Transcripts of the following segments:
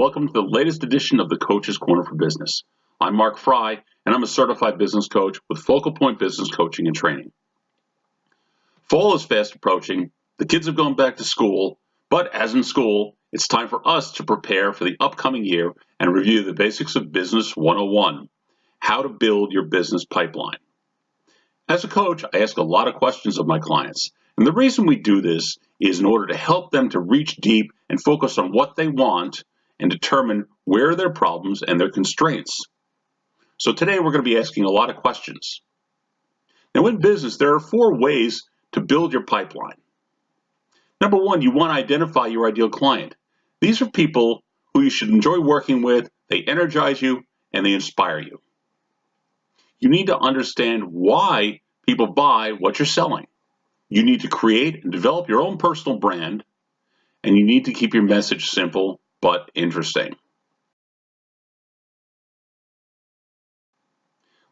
welcome to the latest edition of the Coach's Corner for Business. I'm Mark Fry, and I'm a certified business coach with Focal Point Business Coaching and Training. Fall is fast approaching, the kids have gone back to school, but as in school, it's time for us to prepare for the upcoming year and review the basics of Business 101, how to build your business pipeline. As a coach, I ask a lot of questions of my clients, and the reason we do this is in order to help them to reach deep and focus on what they want and determine where are their problems and their constraints. So today we're going to be asking a lot of questions. Now in business, there are 4 ways to build your pipeline. Number 1, you want to identify your ideal client. These are people who you should enjoy working with, they energize you, and they inspire you. You need to understand why people buy what you're selling. You need to create and develop your own personal brand, and you need to keep your message simple but interesting.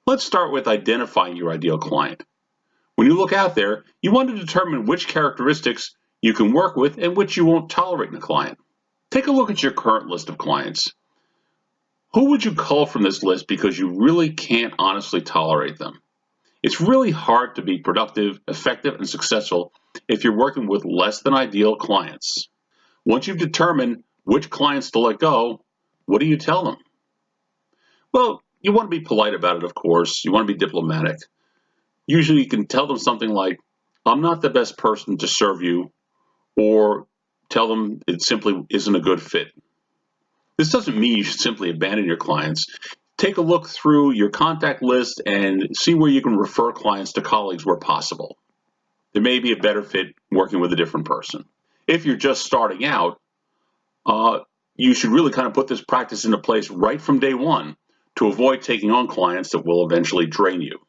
Let's start with identifying your ideal client. When you look out there, you want to determine which characteristics you can work with and which you won't tolerate in a client. Take a look at your current list of clients. Who would you cull from this list because you really can't honestly tolerate them? It's really hard to be productive, effective, and successful if you're working with less than ideal clients. Once you've determined which clients to let go, what do you tell them? Well, you want to be polite about it, of course. You want to be diplomatic. Usually you can tell them something like, I'm not the best person to serve you, or tell them it simply isn't a good fit. This doesn't mean you should simply abandon your clients. Take a look through your contact list and see where you can refer clients to colleagues where possible. There may be a better fit working with a different person. If you're just starting out, you should really kind of put this practice into place right from day one to avoid taking on clients that will eventually drain you.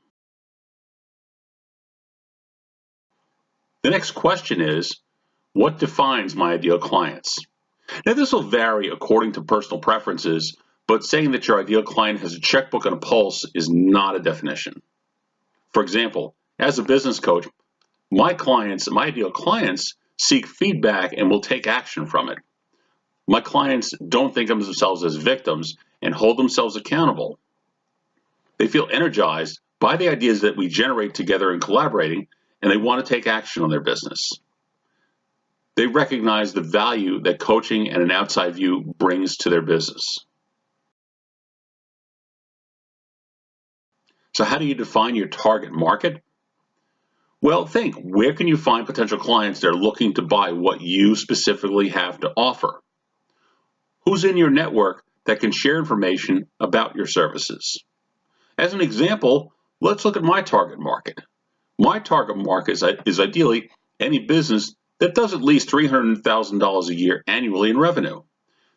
The next question is, what defines my ideal clients? Now, this will vary according to personal preferences, but saying that your ideal client has a checkbook and a pulse is not a definition. For example, as a business coach, my ideal clients seek feedback and will take action from it. My clients don't think of themselves as victims and hold themselves accountable. They feel energized by the ideas that we generate together in collaborating, and they want to take action on their business. They recognize the value that coaching and an outside view brings to their business. So how do you define your target market? Well, think, where can you find potential clients that are looking to buy what you specifically have to offer? Who's in your network that can share information about your services? As an example, let's look at my target market. My target market is ideally any business that does at least $300,000 a year annually in revenue.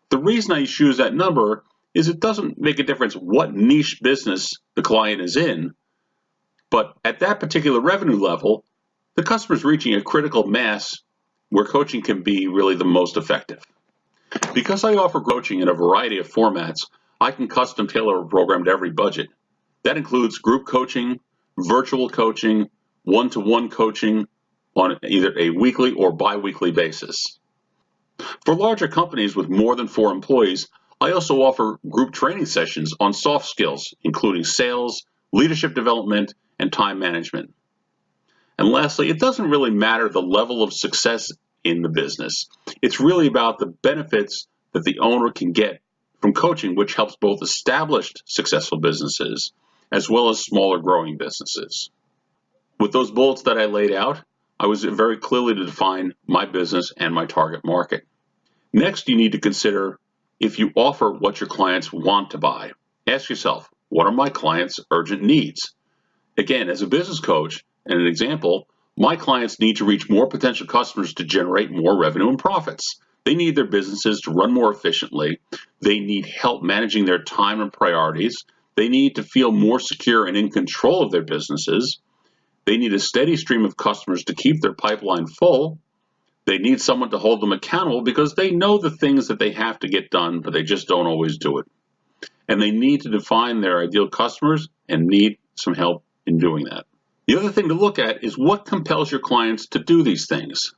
The reason I choose that number is it doesn't make a difference what niche business the client is in, but at that particular revenue level, the customer is reaching a critical mass where coaching can be really the most effective. Because I offer coaching in a variety of formats, I can custom tailor a program to every budget. That includes group coaching, virtual coaching, one-to-one coaching on either a weekly or bi-weekly basis. For larger companies with more than 4 employees, I also offer group training sessions on soft skills, including sales, leadership development, and time management. And lastly, it doesn't really matter the level of success in the business. It's really about the benefits that the owner can get from coaching, which helps both established successful businesses as well as smaller growing businesses. With those bullets that I laid out, I was very clearly to define my business and my target market. Next, you need to consider if you offer what your clients want to buy. Ask yourself, what are my clients' urgent needs? Again, as a business coach and an example, my clients need to reach more potential customers to generate more revenue and profits. They need their businesses to run more efficiently. They need help managing their time and priorities. They need to feel more secure and in control of their businesses. They need a steady stream of customers to keep their pipeline full. They need someone to hold them accountable because they know the things that they have to get done, but they just don't always do it. And they need to define their ideal customers and need some help in doing that. The other thing to look at is what compels your clients to do these things.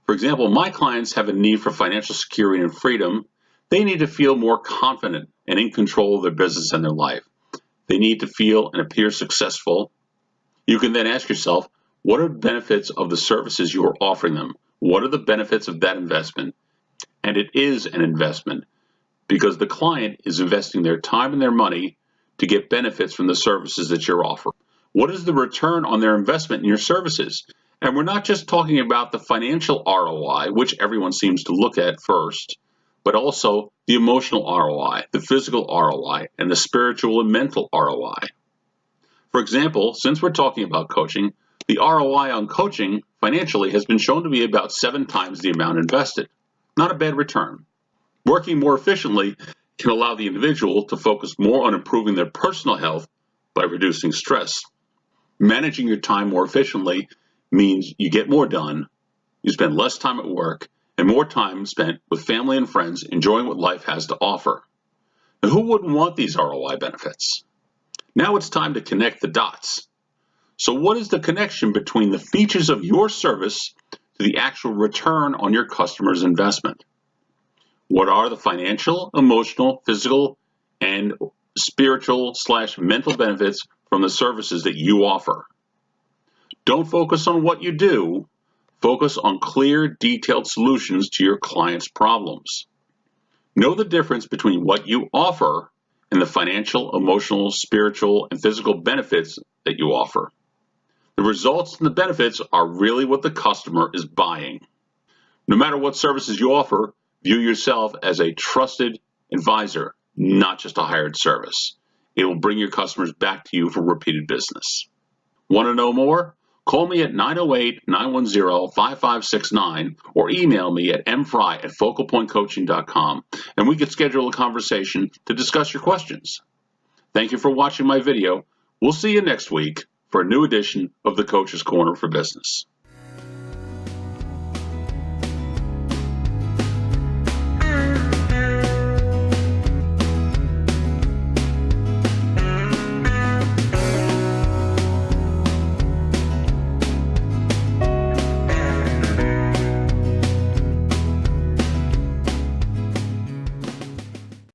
For example, my clients have a need for financial security and freedom. They need to feel more confident and in control of their business and their life. They need to feel and appear successful. You can then ask yourself, what are the benefits of the services you are offering them? What are the benefits of that investment? And it is an investment because the client is investing their time and their money to get benefits from the services that you're offering. What is the return on their investment in your services? And we're not just talking about the financial ROI, which everyone seems to look at first, but also the emotional ROI, the physical ROI, and the spiritual and mental ROI. For example, since we're talking about coaching, the ROI on coaching financially has been shown to be about 7 times the amount invested. Not a bad return. Working more efficiently can allow the individual to focus more on improving their personal health by reducing stress. Managing your time more efficiently means you get more done, you spend less time at work, and more time spent with family and friends enjoying what life has to offer. Now, who wouldn't want these ROI benefits? Now it's time to connect the dots. So what is the connection between the features of your service to the actual return on your customer's investment? What are the financial, emotional, physical, and spiritual/mental benefits from the services that you offer? Don't focus on what you do. Focus on clear, detailed solutions to your clients' problems. Know the difference between what you offer and the financial, emotional, spiritual, and physical benefits that you offer. The results and the benefits are really what the customer is buying. No matter what services you offer, view yourself as a trusted advisor, not just a hired service. It will bring your customers back to you for repeated business. Want to know more? Call me at 908-910-5569 or email me at mfry@focalpointcoaching.com and we can schedule a conversation to discuss your questions. Thank you for watching my video. We'll see you next week for a new edition of the Coach's Corner for Business.